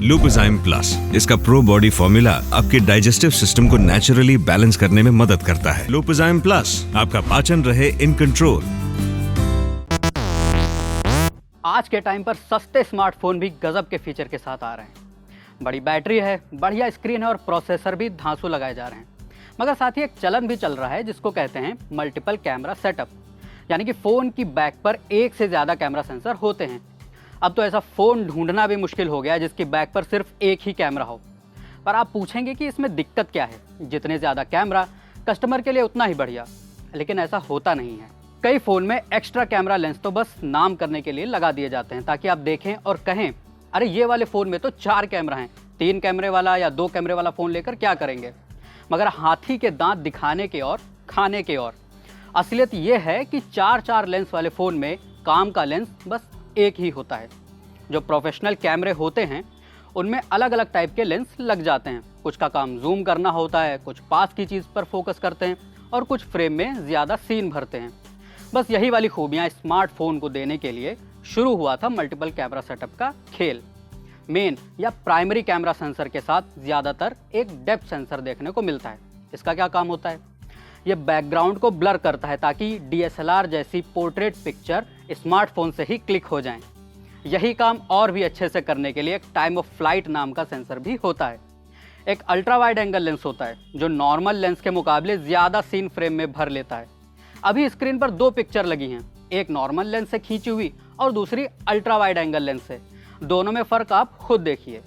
लुपिज़ाइम plus, इसका pro body formula आपके digestive system को नेचुरली बैलेंस करने में मदद करता है। लुपिज़ाइम प्लस, आपका पाचन रहे इन कंट्रोल। आज के टाइम पर सस्ते स्मार्टफोन भी गजब के फीचर के साथ आ रहे हैं। बड़ी बैटरी है, बढ़िया स्क्रीन है और प्रोसेसर भी धांसू लगाए जा रहे हैं। मगर साथ ही एक चलन भी चल रहा है जिसको कहते हैं मल्टीपल कैमरा सेटअप, यानी कि फ़ोन की बैक पर एक से ज़्यादा कैमरा सेंसर होते हैं। अब तो ऐसा फ़ोन ढूंढना भी मुश्किल हो गया है जिसकी बैक पर सिर्फ एक ही कैमरा हो। पर आप पूछेंगे कि इसमें दिक्कत क्या है? जितने ज़्यादा कैमरा कस्टमर के लिए उतना ही बढ़िया, लेकिन ऐसा होता नहीं है। कई फ़ोन में एक्स्ट्रा कैमरा लेंस तो बस नाम करने के लिए लगा दिए जाते हैं ताकि आप देखें और कहें, अरे ये वाले फ़ोन में तो 4 कैमरा हैं, 3 कैमरे वाला या 2 कैमरे वाला फ़ोन लेकर क्या करेंगे। मगर हाथी के दांत दिखाने के और खाने के और। असलियत ये है कि 4 लेंस वाले फ़ोन में काम का लेंस बस एक ही होता है। जो प्रोफेशनल कैमरे होते हैं उनमें अलग अलग टाइप के लेंस लग जाते हैं। कुछ का काम जूम करना होता है, कुछ पास की चीज़ पर फोकस करते हैं और कुछ फ्रेम में ज़्यादा सीन भरते हैं। बस यही वाली खूबियाँ स्मार्टफोन को देने के लिए शुरू हुआ था मल्टीपल कैमरा सेटअप का खेल। मेन या प्राइमरी कैमरा सेंसर के साथ ज़्यादातर एक डेप्थ सेंसर देखने को मिलता है। इसका क्या काम होता है? ये बैकग्राउंड को ब्लर करता है ताकि DSLR जैसी पोर्ट्रेट पिक्चर स्मार्टफोन से ही क्लिक हो जाएं। यही काम और भी अच्छे से करने के लिए एक टाइम ऑफ फ्लाइट नाम का सेंसर भी होता है। एक अल्ट्रा वाइड एंगल लेंस होता है जो नॉर्मल लेंस के मुकाबले ज़्यादा सीन फ्रेम में भर लेता है। अभी स्क्रीन पर 2 पिक्चर लगी हैं, एक नॉर्मल लेंस से खींची हुई और दूसरी अल्ट्रा वाइड एंगल लेंस से। दोनों में फ़र्क आप खुद देखिए।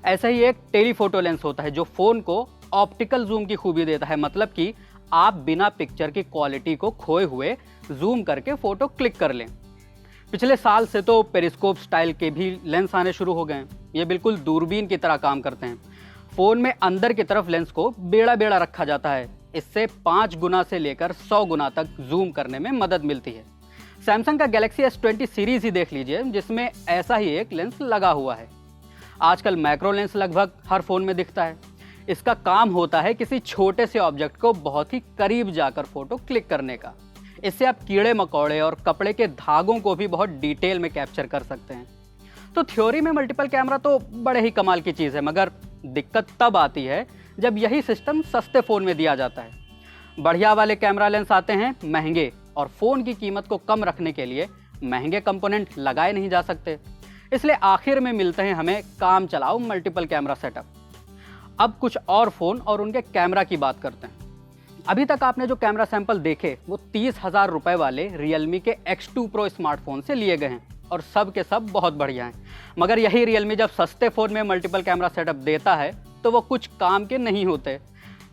ऐसा ही एक टेलीफोटो लेंस होता है जो फ़ोन को ऑप्टिकल जूम की खूबी देता है, मतलब कि आप बिना पिक्चर की क्वालिटी को खोए हुए जूम करके फ़ोटो क्लिक कर लें। पिछले साल से तो पेरिस्कोप स्टाइल के भी लेंस आने शुरू हो गए हैं। ये बिल्कुल दूरबीन की तरह काम करते हैं। फ़ोन में अंदर की तरफ लेंस को बेड़ा बेड़ा रखा जाता है। इससे 5 गुना से लेकर 100 गुना तक जूम करने में मदद मिलती है। सैमसंग का गैलेक्सी S20 सीरीज़ ही देख लीजिए जिसमें ऐसा ही एक लेंस लगा हुआ है। आजकल मैक्रो लेंस लगभग हर फ़ोन में दिखता है। इसका काम होता है किसी छोटे से ऑब्जेक्ट को बहुत ही करीब जाकर फ़ोटो क्लिक करने का। इससे आप कीड़े मकोड़े और कपड़े के धागों को भी बहुत डिटेल में कैप्चर कर सकते हैं। तो थ्योरी में मल्टीपल कैमरा तो बड़े ही कमाल की चीज़ है, मगर दिक्कत तब आती है जब यही सिस्टम सस्ते फ़ोन में दिया जाता है। बढ़िया वाले कैमरा लेंस आते हैं महंगे और फ़ोन की कीमत को कम रखने के लिए महंगे कंपोनेंट लगाए नहीं जा सकते। इसलिए आखिर में मिलते हैं हमें काम चलाओ मल्टीपल कैमरा सेटअप। अब कुछ और फ़ोन और उनके कैमरा की बात करते हैं। अभी तक आपने जो कैमरा सैंपल देखे वो 30,000 रुपये वाले Realme के X2 Pro स्मार्टफोन से लिए गए हैं और सब के सब बहुत बढ़िया हैं। मगर यही Realme जब सस्ते फ़ोन में मल्टीपल कैमरा सेटअप देता है तो वो कुछ काम के नहीं होते,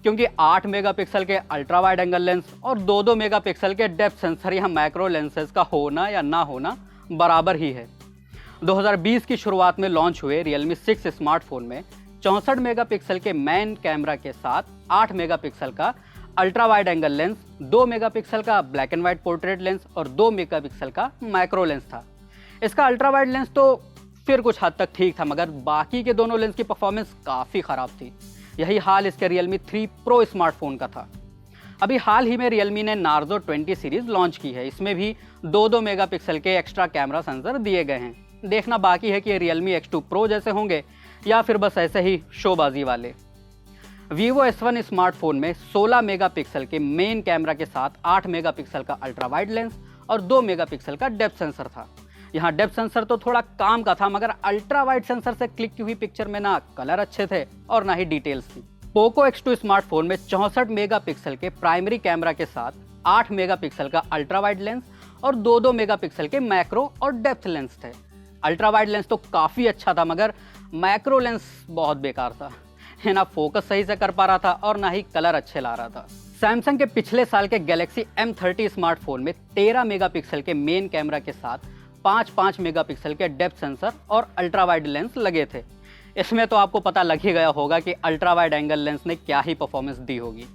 क्योंकि 8 मेगापिक्सल के अल्ट्रा वाइड एंगल लेंस और 2 मेगापिक्सल के डेप्थ सेंसर या मैक्रो लेंसेज का होना या ना होना बराबर ही है। 2020 की शुरुआत में लॉन्च हुए Realme 6 स्मार्टफोन में 64 मेगापिक्सल के मेन कैमरा के साथ 8 मेगापिक्सल का ultra wide angle lens, 2 megapixel का black and white portrait lens और 2 मेगापिक्सल का मैक्रो लेंस था। इसका अल्ट्रा वाइड लेंस तो फिर कुछ हद तक ठीक था, मगर बाकी के दोनों लेंस की परफॉर्मेंस काफ़ी ख़राब थी। यही हाल इसके Realme 3 Pro स्मार्टफोन का था। अभी हाल ही में Realme ने Narzo 20 सीरीज़ लॉन्च की है। इसमें भी 2 मेगापिक्सल के एक्स्ट्रा कैमरा सेंसर दिए गए हैं। देखना बाकी है कि ये Realme X2 Pro जैसे होंगे या फिर बस ऐसे ही शोबाजी वाले। Vivo S1 स्मार्टफोन में 16 मेगापिक्सल के मेन कैमरा के साथ 8 मेगापिक्सल का अल्ट्रा वाइड लेंस और 2 मेगापिक्सल का डेप्थ सेंसर था। यहाँ डेप्थ सेंसर तो थोड़ा काम का था, मगर अल्ट्रा वाइड सेंसर से क्लिक की हुई पिक्चर में ना कलर अच्छे थे और ना ही डिटेल्स थी। पोको X2 स्मार्टफोन में 64 मेगापिक्सल के प्राइमरी कैमरा के साथ 8 मेगापिक्सल का अल्ट्रा वाइड लेंस और 2 मेगापिक्सल के मैक्रो और डेप्थ लेंस थे। अल्ट्रा वाइड लेंस तो काफ़ी अच्छा था, मगर मैक्रो लेंस बहुत बेकार था। ना फोकस सही से कर पा रहा था और ना ही कलर अच्छे ला रहा था। सैमसंग के पिछले साल के गैलेक्सी M30 स्मार्टफोन में 13 मेगापिक्सल के मेन कैमरा के साथ 5 मेगापिक्सल के डेप्थ सेंसर और अल्ट्रा वाइड लेंस लगे थे। इसमें तो आपको पता लग ही गया होगा कि अल्ट्रा वाइड एंगल लेंस ने क्या ही परफॉर्मेंस दी होगी।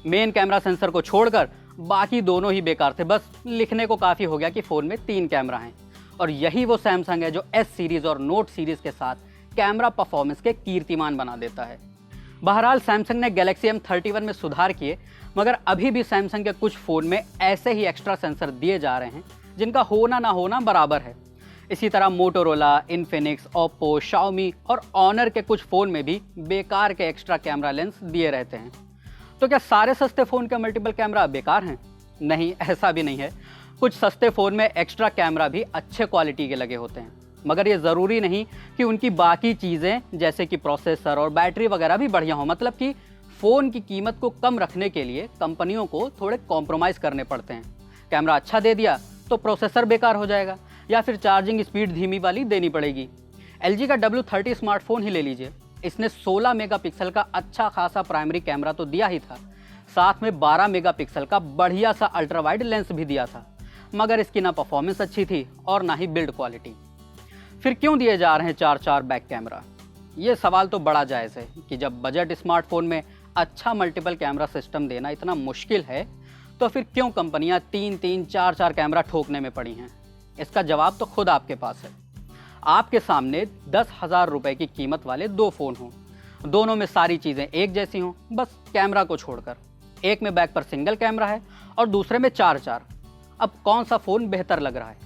मेन कैमरा सेंसर को छोड़कर बाकी दोनों ही बेकार थे। बस लिखने को काफ़ी हो गया कि फ़ोन में 3 कैमरा हैं, और यही वो सैमसंग है जो S सीरीज़ और नोट सीरीज़ के साथ कैमरा परफॉर्मेंस के कीर्तिमान बना देता है। बहरहाल सैमसंग ने गैलेक्सी M31 में सुधार किए, मगर अभी भी सैमसंग के कुछ फ़ोन में ऐसे ही एक्स्ट्रा सेंसर दिए जा रहे हैं जिनका होना ना होना बराबर है। इसी तरह मोटोरोला, इन्फिनिक्स, ओप्पो, शाओमी और ऑनर के कुछ फ़ोन में भी बेकार के एक्स्ट्रा कैमरा लेंस दिए रहते हैं। तो क्या सारे सस्ते फ़ोन के मल्टीपल कैमरा बेकार हैं? नहीं, ऐसा भी नहीं है। कुछ सस्ते फ़ोन में एक्स्ट्रा कैमरा भी अच्छे क्वालिटी के लगे होते हैं, मगर ये ज़रूरी नहीं कि उनकी बाकी चीज़ें जैसे कि प्रोसेसर और बैटरी वगैरह भी बढ़िया हो। मतलब कि फ़ोन की कीमत को कम रखने के लिए कंपनियों को थोड़े कॉम्प्रोमाइज़ करने पड़ते हैं। कैमरा अच्छा दे दिया तो प्रोसेसर बेकार हो जाएगा या फिर चार्जिंग स्पीड धीमी वाली देनी पड़ेगी। LG का W30 स्मार्टफोन ही ले लीजिए, इसने 16 मेगापिक्सल का अच्छा खासा प्राइमरी कैमरा तो दिया ही था, साथ में 12 मेगापिक्सल का बढ़िया सा अल्ट्रा वाइड लेंस भी दिया था, मगर इसकी ना परफॉर्मेंस अच्छी थी और ना ही बिल्ड क्वालिटी। फिर क्यों दिए जा रहे हैं 4 बैक कैमरा? ये सवाल तो बड़ा जायज़ है कि जब बजट स्मार्टफोन में अच्छा मल्टीपल कैमरा सिस्टम देना इतना मुश्किल है, तो फिर क्यों कंपनियां 3 4 कैमरा ठोकने में पड़ी हैं? इसका जवाब तो खुद आपके पास है। आपके सामने 10,000 रुपए की कीमत वाले 2 फ़ोन हों, दोनों में सारी चीज़ें एक जैसी हों, बस कैमरा को छोड़कर। एक में बैक पर सिंगल कैमरा है और दूसरे में 4। अब कौन सा फ़ोन बेहतर लग रहा है?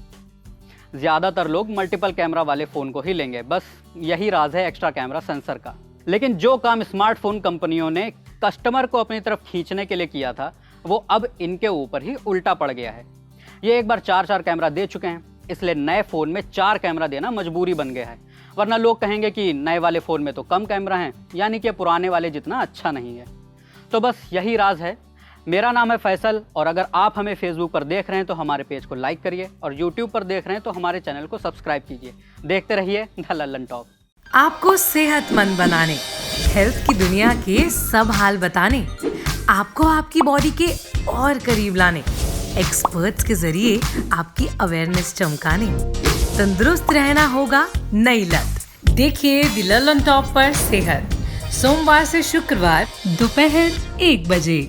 ज़्यादातर लोग मल्टीपल कैमरा वाले फ़ोन को ही लेंगे, बस यही राज है एक्स्ट्रा कैमरा सेंसर का। लेकिन जो काम स्मार्टफोन कंपनियों ने कस्टमर को अपनी तरफ खींचने के लिए किया था, वो अब इनके ऊपर ही उल्टा पड़ गया है। ये एक बार 4 कैमरा दे चुके हैं, इसलिए नए फ़ोन में 4 कैमरा देना मजबूरी बन गया है। वरना लोग कहेंगे कि नए वाले फ़ोन में तो कम कैमरा हैं, यानी कि पुराने वाले जितना अच्छा नहीं है। तो बस यही राज है। मेरा नाम है फैसल और अगर आप हमें फेसबुक पर देख रहे हैं तो हमारे पेज को लाइक करिए और यूट्यूब पर देख रहे हैं तो हमारे चैनल को सब्सक्राइब कीजिए। देखते रहिए द लल्लन टॉप। आपको सेहतमंद बनाने, हेल्थ की दुनिया के सब हाल बताने, आपको आपकी बॉडी के और करीब लाने, एक्सपर्ट्स के जरिए आपकी अवेयरनेस चमकाने, तंदुरुस्त रहना होगा नई लत। देखिए द लल्लन टॉप पर सेहत, सोमवार से शुक्रवार दोपहर 1 बजे।